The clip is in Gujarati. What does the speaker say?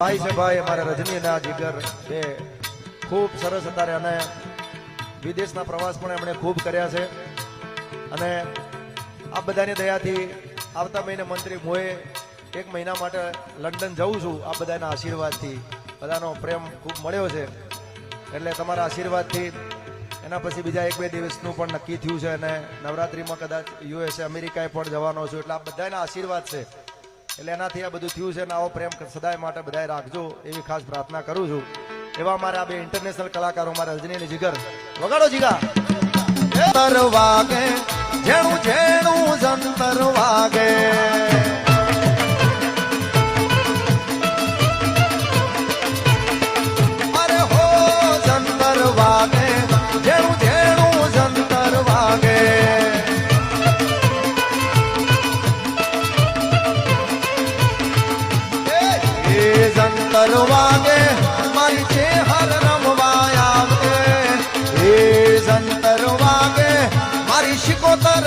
ભાઈ છે ભાઈ અમારા રજની ના જીગર એ ખૂબ સરસ અત્યારે અને વિદેશના પ્રવાસ પણ એમણે ખૂબ કર્યા છે અને આ બધાની દયાથી આવતા મહિને મંત્રી મોએ 1 મહિના માટે લંડન જઉં છું આ બધાના આશીર્વાદથી બધાનો પ્રેમ ખૂબ મળ્યો છે એટલે તમારા આશીર્વાદથી એના પછી બીજા 1-2 દિવસનું પણ નક્કી થયું છે અને નવરાત્રિમાં કદાચ યુએસએ અમેરિકાએ પણ જવાનો છું એટલે આ બધાના આશીર્વાદ છે એટલે એનાથી આ બધું થયું છે અને આવો પ્રેમ સદાય માટે બધાએ રાખજો એવી ખાસ પ્રાર્થના કરું છું એવા મારા બે ઇન્ટરનેશનલ કલાકારો મારા રજની અને જીગર વગાડો જીગા વાગે જેણું જેણું જંતર વાગે અરે હો જંતર વાગે જેણું જેણું જંતર વાગે જંતર વાગે મારી છે હર રમવા આવે એ જંતર વાગે મારી શિકોતર